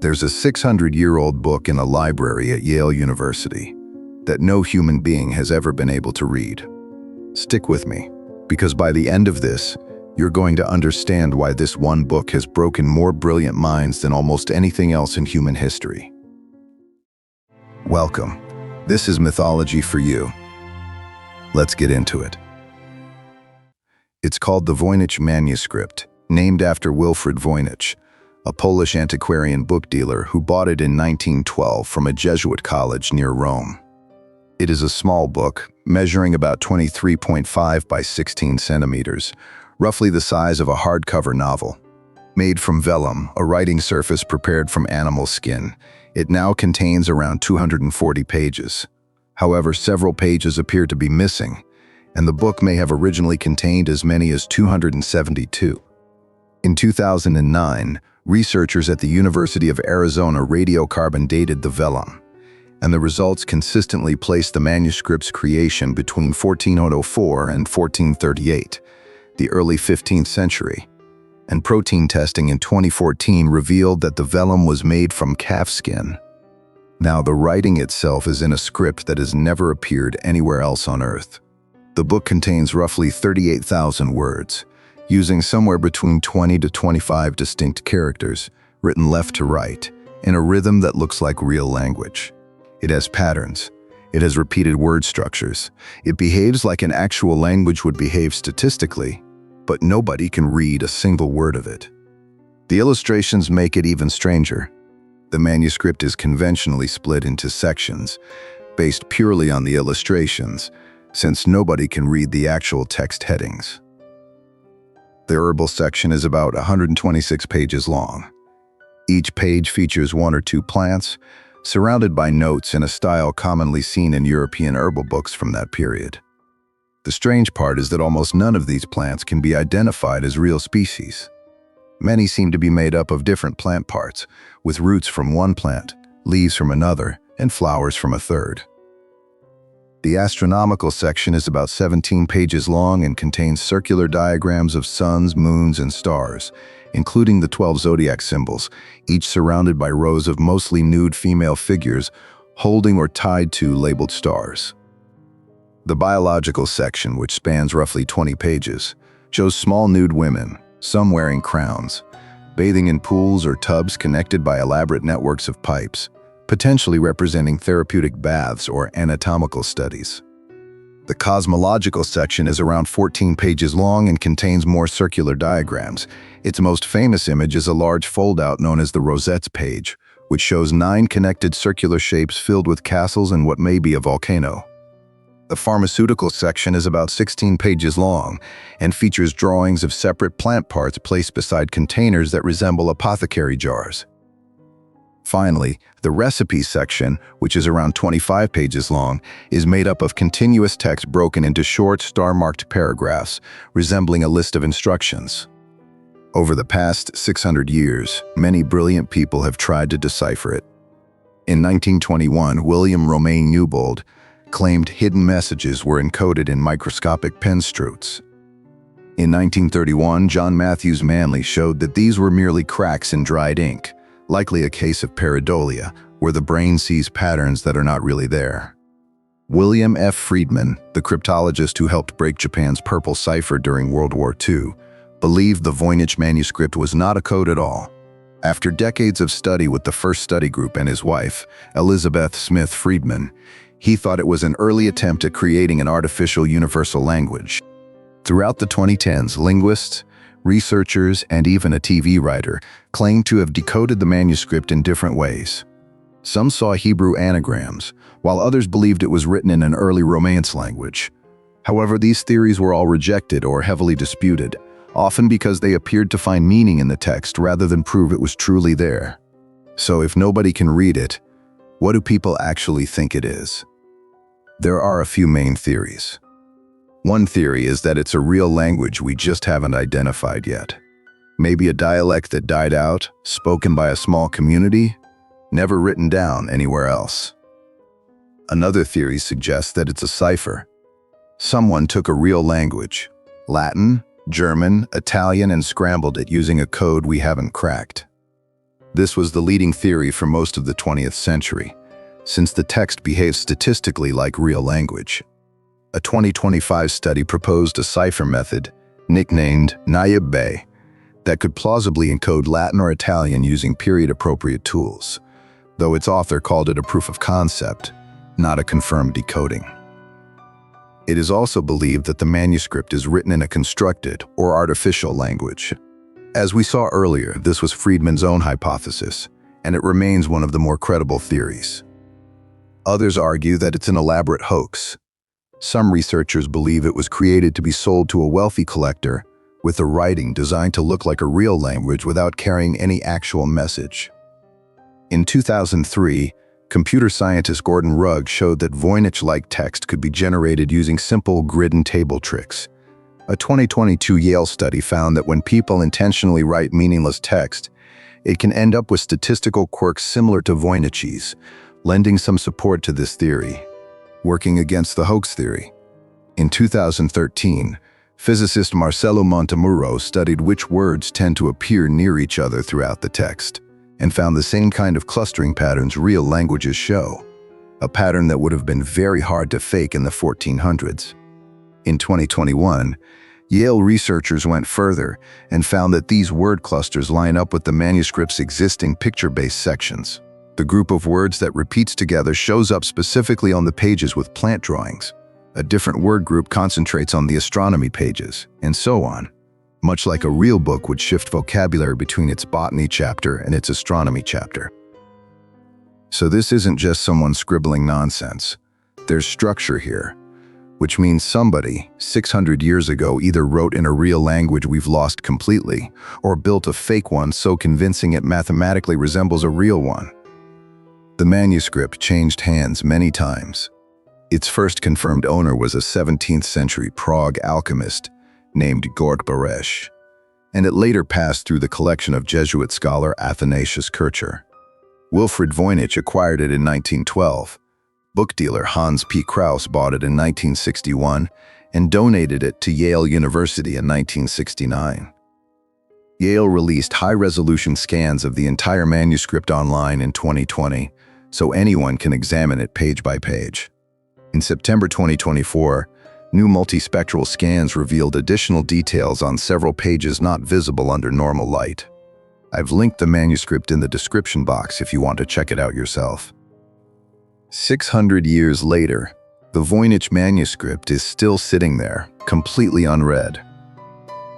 There's a 600-year-old book in a library at Yale University that no human being has ever been able to read. Stick with me, because by the end of this, you're going to understand why this one book has broken more brilliant minds than almost anything else in human history. Welcome. This is mythology for you. Let's get into it. It's called the Voynich Manuscript, named after Wilfrid Voynich, a Polish antiquarian book dealer who bought it in 1912 from a Jesuit college near Rome. It is a small book, measuring about 23.5 by 16 centimeters, roughly the size of a hardcover novel. Made from vellum, a writing surface prepared from animal skin, it now contains around 240 pages. However, several pages appear to be missing, and the book may have originally contained as many as 272. In 2009, researchers at the University of Arizona radiocarbon dated the vellum, and the results consistently placed the manuscript's creation between 1404 and 1438, the early 15th century, and protein testing in 2014 revealed that the vellum was made from calfskin. Now, the writing itself is in a script that has never appeared anywhere else on Earth. The book contains roughly 38,000 words, using somewhere between 20 to 25 distinct characters, written left to right, in a rhythm that looks like real language. It has patterns. It has repeated word structures. It behaves like an actual language would behave statistically, but nobody can read a single word of it. The illustrations make it even stranger. The manuscript is conventionally split into sections, based purely on the illustrations, since nobody can read the actual text headings. The herbal section is about 126 pages long. Each page features one or two plants, surrounded by notes in a style commonly seen in European herbal books from that period. The strange part is that almost none of these plants can be identified as real species. Many seem to be made up of different plant parts, with roots from one plant, leaves from another, and flowers from a third. The astronomical section is about 17 pages long and contains circular diagrams of suns, moons, and stars, including the 12 zodiac symbols, each surrounded by rows of mostly nude female figures holding or tied to labeled stars. The biological section, which spans roughly 20 pages, shows small nude women, some wearing crowns, bathing in pools or tubs connected by elaborate networks of pipes, potentially representing therapeutic baths or anatomical studies. The cosmological section is around 14 pages long and contains more circular diagrams. Its most famous image is a large foldout known as the Rosettes page, which shows 9 connected circular shapes filled with castles and what may be a volcano. The pharmaceutical section is about 16 pages long and features drawings of separate plant parts placed beside containers that resemble apothecary jars. Finally, the recipes section, which is around 25 pages long, is made up of continuous text broken into short, star-marked paragraphs, resembling a list of instructions. Over the past 600 years, many brilliant people have tried to decipher it. In 1921, William Romain Newbold claimed hidden messages were encoded in microscopic pen strokes. In 1931, John Matthews Manley showed that these were merely cracks in dried ink, likely a case of pareidolia, where the brain sees patterns that are not really there. William F. Friedman, the cryptologist who helped break Japan's purple cipher during World War II, believed the Voynich manuscript was not a code at all. After decades of study with the first study group and his wife, Elizabeth Smith Friedman, he thought it was an early attempt at creating an artificial universal language. Throughout the 2010s, linguists, researchers, and even a TV writer claimed to have decoded the manuscript in different ways. Some saw Hebrew anagrams, while others believed it was written in an early Romance language. However, these theories were all rejected or heavily disputed, often because they appeared to find meaning in the text rather than prove it was truly there. So if nobody can read it, what do people actually think it is? There are a few main theories. One theory is that it's a real language we just haven't identified yet. Maybe a dialect that died out, spoken by a small community, never written down anywhere else. Another theory suggests that it's a cipher. Someone took a real language, Latin, German, Italian, and scrambled it using a code we haven't cracked. This was the leading theory for most of the 20th century, since the text behaves statistically like real language. A 2025 study proposed a cipher method, nicknamed nude, that could plausibly encode Latin or Italian using period-appropriate tools, though its author called it a proof of concept, not a confirmed decoding. It is also believed that the manuscript is written in a constructed or artificial language. As we saw earlier, this was Friedman's own hypothesis, and it remains one of the more credible theories. Others argue that it's an elaborate hoax. Some researchers believe it was created to be sold to a wealthy collector with the writing designed to look like a real language without carrying any actual message. In 2003, computer scientist Gordon Rugg showed that Voynich-like text could be generated using simple grid and table tricks. A 2022 Yale study found that when people intentionally write meaningless text, it can end up with statistical quirks similar to Voynich's, lending some support to this theory. Working against the hoax theory. In 2013, physicist Marcelo Montemurro studied which words tend to appear near each other throughout the text, and found the same kind of clustering patterns real languages show, a pattern that would have been very hard to fake in the 1400s. In 2021, Yale researchers went further and found that these word clusters line up with the manuscript's existing picture-based sections. The group of words that repeats together shows up specifically on the pages with plant drawings. A different word group concentrates on the astronomy pages, and so on, much like a real book would shift vocabulary between its botany chapter and its astronomy chapter. So this isn't just someone scribbling nonsense. There's structure here, which means somebody 600 years ago either wrote in a real language we've lost completely, or built a fake one so convincing it mathematically resembles a real one. The manuscript changed hands many times. Its first confirmed owner was a 17th century Prague alchemist named Georg Baresch, and it later passed through the collection of Jesuit scholar Athanasius Kircher. Wilfrid Voynich acquired it in 1912. Book dealer Hans P. Krauss bought it in 1961 and donated it to Yale University in 1969. Yale released high-resolution scans of the entire manuscript online in 2020, so anyone can examine it page by page. In September 2024, new multispectral scans revealed additional details on several pages not visible under normal light. I've linked the manuscript in the description box if you want to check it out yourself. 600 years later, the Voynich manuscript is still sitting there, completely unread.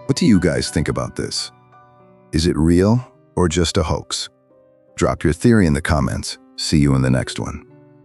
What do you guys think about this? Is it real or just a hoax? Drop your theory in the comments. See you in the next one.